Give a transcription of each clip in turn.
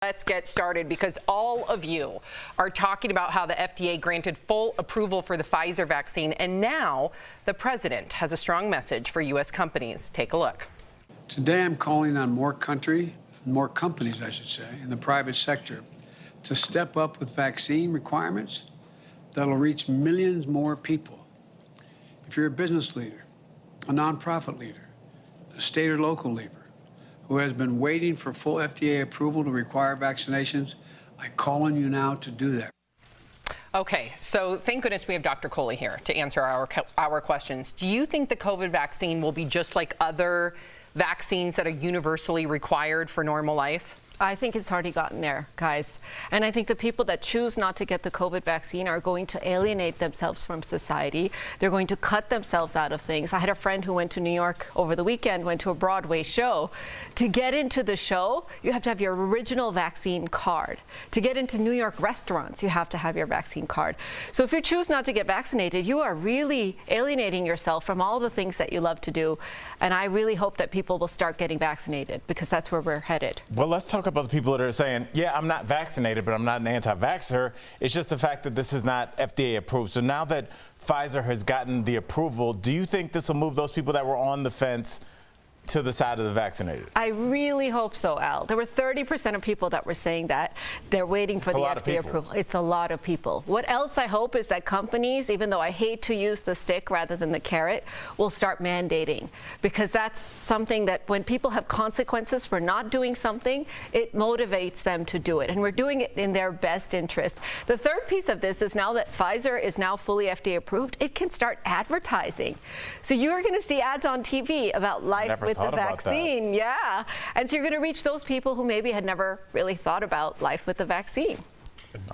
Let's get started because all of you are talking about how the FDA granted full approval for the Pfizer vaccine, and now the president has a strong message for U.S. companies. Take a look. Today I'm calling on more companies, I should say, in the private sector to step up with vaccine requirements that'll reach millions more people. If you're a business leader, a nonprofit leader, a state or local leader, who has been waiting for full FDA approval to require vaccinations, I call on you now to do that. Okay, so thank goodness we have Dr. Kohli here to answer our questions. Do you think the COVID vaccine will be just like other vaccines that are universally required for normal life? I think it's already gotten there, guys. And I think the people that choose not to get the COVID vaccine are going to alienate themselves from society. They're going to cut themselves out of things. I had a friend who went to New York over the weekend, went to a Broadway show. To get into the show, you have to have your original vaccine card. To get into New York restaurants, you have to have your vaccine card. So if you choose not to get vaccinated, you are really alienating yourself from all the things that you love to do. And I really hope that people will start getting vaccinated because that's where we're headed. Well, let's talk about the people that are saying, yeah, I'm not vaccinated, but I'm not an anti-vaxxer. It's just the fact that this is not FDA approved. So now that Pfizer has gotten the approval, do you think this will move those people that were on the fence to the side of the vaccinated? I really hope so, Al. There were 30% of people that were saying that they're waiting for the FDA approval. It's a lot of people. What else I hope is that companies, even though I hate to use the stick rather than the carrot, will start mandating, because that's something that when people have consequences for not doing something, it motivates them to do it, and we're doing it in their best interest. The third piece of this is now that Pfizer is now fully FDA approved, it can start advertising. So you're going to see ads on TV about life with the vaccine. Yeah. And so you're going to reach those people who maybe had never really thought about life with the vaccine.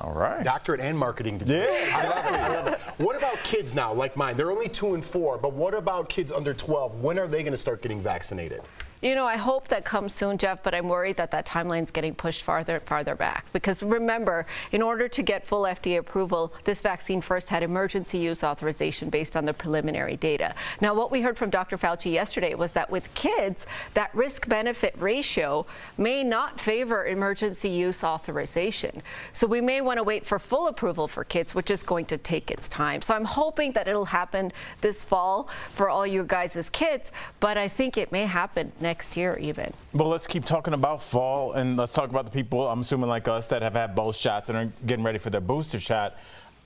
All right. Doctorate and marketing degree. Yeah. I love it. I love it. What about kids now, like mine? They're only 2 and 4, but what about kids under 12? When are they going to start getting vaccinated? You know, I hope that comes soon, Jeff, but I'm worried that that timeline's getting pushed farther and farther back. Because remember, in order to get full FDA approval, this vaccine first had emergency use authorization based on the preliminary data. Now, what we heard from Dr. Fauci yesterday was that with kids, that risk-benefit ratio may not favor emergency use authorization. So we may want to wait for full approval for kids, which is going to take its time. So I'm hoping that it'll happen this fall for all you guys as kids, but I think it may happen next year even. Well, let's keep talking about fall, and let's talk about the people, I'm assuming like us, that have had both shots and are getting ready for their booster shot.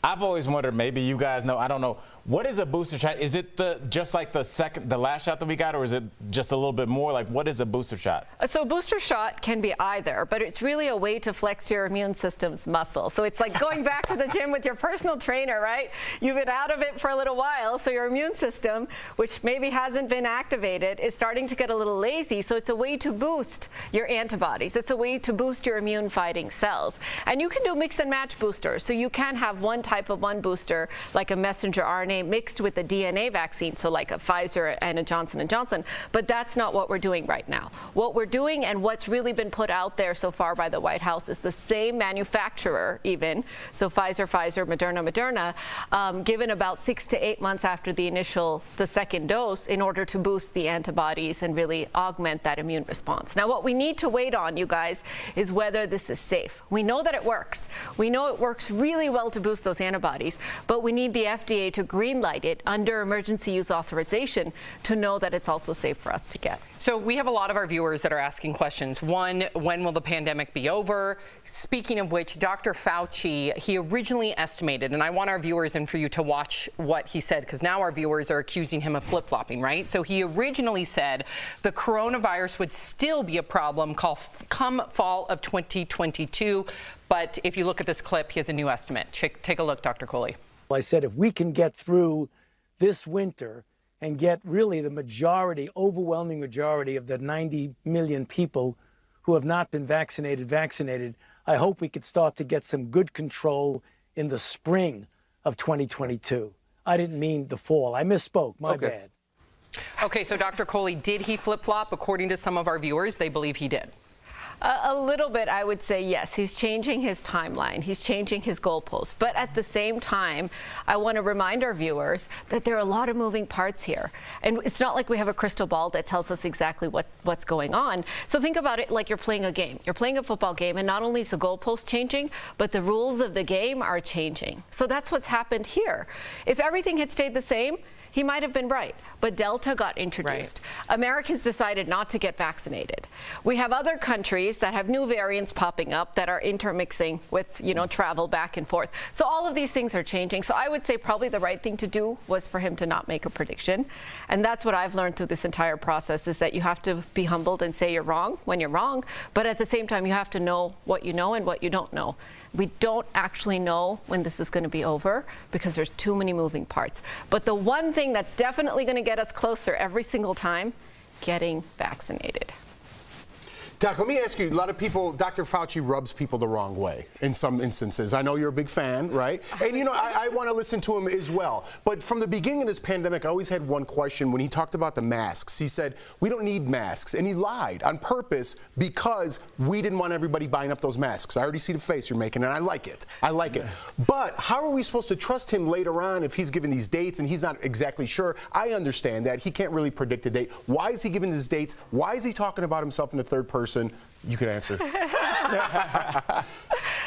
I've always wondered, maybe you guys know, I don't know, what is a booster shot? Is it just like the last shot that we got, or is it just a little bit more? Like, what is a booster shot? So a booster shot can be either, but it's really a way to flex your immune system's muscle. So it's like going back to the gym with your personal trainer, right? You've been out of it for a little while, so your immune system, which maybe hasn't been activated, is starting to get a little lazy. So it's a way to boost your antibodies. It's a way to boost your immune fighting cells. And you can do mix and match boosters. So you can have one type of one booster, like a messenger RNA mixed with a DNA vaccine, so like a Pfizer and a Johnson & Johnson, but that's not what we're doing right now. What we're doing, and what's really been put out there so far by the White House, is the same manufacturer even, so Pfizer, Moderna, given about 6 to 8 months after the second dose, in order to boost the antibodies and really augment that immune response. Now, what we need to wait on, you guys, is whether this is safe. We know that it works. We know it works really well to boost those antibodies, but we need the FDA to greenlight it under emergency use authorization to know that it's also safe for us to get. So we have a lot of our viewers that are asking questions. One, when will the pandemic be over? Speaking of which, Dr. Fauci, he originally estimated, and I want our viewers and for you to watch what he said, because now our viewers are accusing him of flip-flopping, right? So he originally said the coronavirus would still be a problem come fall of 2022. But if you look at this clip, he has a new estimate. Take a look, Dr. Kohli. I said if we can get through this winter and get really the overwhelming majority of the 90 million people who have not been vaccinated, I hope we could start to get some good control in the spring of 2022. I didn't mean the fall. I misspoke. My bad. Okay, so Dr. Kohli, did he flip-flop? According to some of our viewers, they believe he did. A little bit, I would say, yes. He's changing his timeline. He's changing his goalposts. But at the same time, I want to remind our viewers that there are a lot of moving parts here. And it's not like we have a crystal ball that tells us exactly what's going on. So think about it like you're playing a game. You're playing a football game, and not only is the goalpost changing, but the rules of the game are changing. So that's what's happened here. If everything had stayed the same, he might have been right, but Delta got introduced. Right. Americans decided not to get vaccinated. We have other countries that have new variants popping up that are intermixing with, travel back and forth. So all of these things are changing. So I would say probably the right thing to do was for him to not make a prediction. And that's what I've learned through this entire process, is that you have to be humbled and say you're wrong when you're wrong. But at the same time, you have to know what you know and what you don't know. We don't actually know when this is going to be over because there's too many moving parts. But the one thing that's definitely going to get us closer every single time, getting vaccinated. Doc, let me ask you, a lot of people, Dr. Fauci rubs people the wrong way in some instances. I know you're a big fan, right? And, I want to listen to him as well. But from the beginning of this pandemic, I always had one question when he talked about the masks. He said, we don't need masks. And he lied on purpose because we didn't want everybody buying up those masks. I already see the face you're making, and I like it. I like it. But how are we supposed to trust him later on if he's giving these dates and he's not exactly sure? I understand that. He can't really predict a date. Why is he giving these dates? Why is he talking about himself in the third person? You could answer.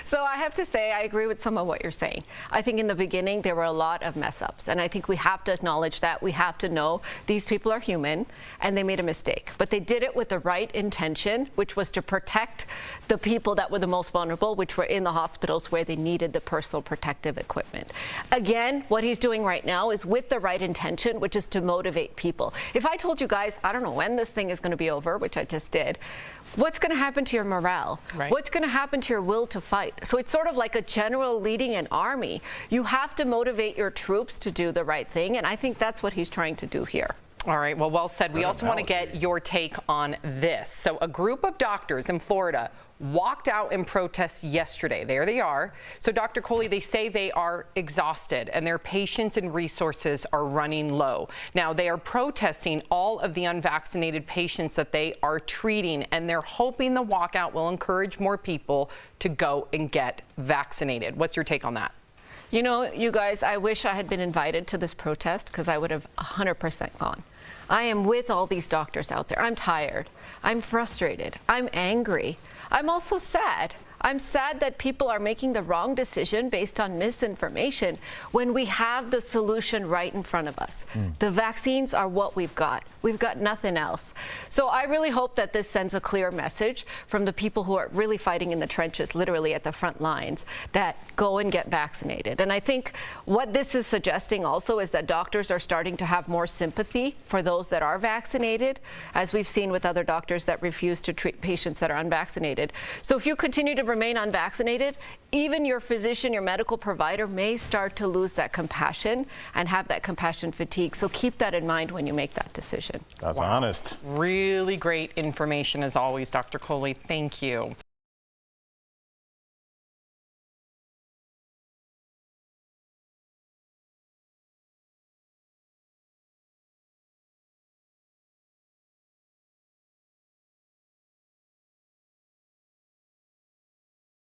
So I have to say, I agree with some of what you're saying. I think in the beginning, there were a lot of mess ups. And I think we have to acknowledge that. We have to know these people are human and they made a mistake. But they did it with the right intention, which was to protect the people that were the most vulnerable, which were in the hospitals where they needed the personal protective equipment. Again, what he's doing right now is with the right intention, which is to motivate people. If I told you guys, I don't know when this thing is going to be over, which I just did, what's going to happen to your morale? Right. What's going to happen to your will to fight? So it's sort of like a general leading an army. You have to motivate your troops to do the right thing, and I think that's what he's trying to do here. All right, well said. We also want to get your take on this. So a group of doctors in Florida walked out in protest yesterday. There they are. So Dr. Kohli, they say they are exhausted and their patients and resources are running low. Now, they are protesting all of the unvaccinated patients that they are treating, and they're hoping the walkout will encourage more people to go and get vaccinated. What's your take on that? You guys, I wish I had been invited to this protest because I would have 100% gone. I am with all these doctors out there. I'm tired. I'm frustrated. I'm angry. I'm also sad. I'm sad that people are making the wrong decision based on misinformation when we have the solution right in front of us. The vaccines are what we've got. We've got nothing else. So I really hope that this sends a clear message from the people who are really fighting in the trenches, literally at the front lines, that go and get vaccinated. And I think what this is suggesting also is that doctors are starting to have more sympathy for those that are vaccinated, as we've seen with other doctors that refuse to treat patients that are unvaccinated. So if you continue to remain unvaccinated, even your physician, your medical provider may start to lose that compassion and have that compassion fatigue. So keep that in mind when you make that decision. That's honest. Really great information as always, Dr. Kohli. Thank you.